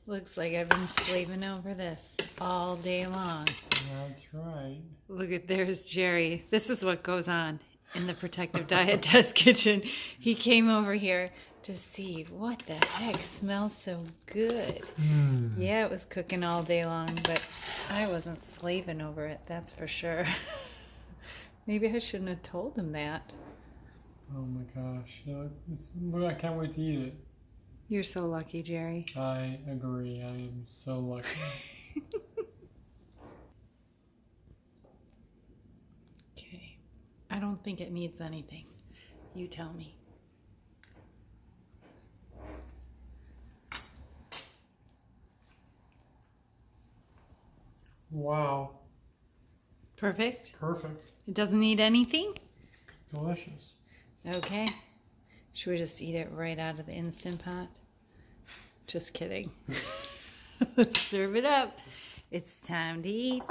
Looks like I've been slaving over this all day long. That's right. Look at, there's Jerry. This is what goes on in the Protective Diet Test kitchen. He came over here to see what the heck smells so good. Yeah, it was cooking all day long, but I wasn't slaving over it, that's for sure. Maybe I shouldn't have told him that. Oh my gosh. Look, I can't wait to eat it. You're so lucky, Jerry. I agree. I am so lucky. Okay. I don't think it needs anything. You tell me. Wow. Perfect? Perfect. It doesn't need anything? Delicious. Okay. Should we just eat it right out of the Instant Pot? Just kidding. Let's serve it up. It's time to eat.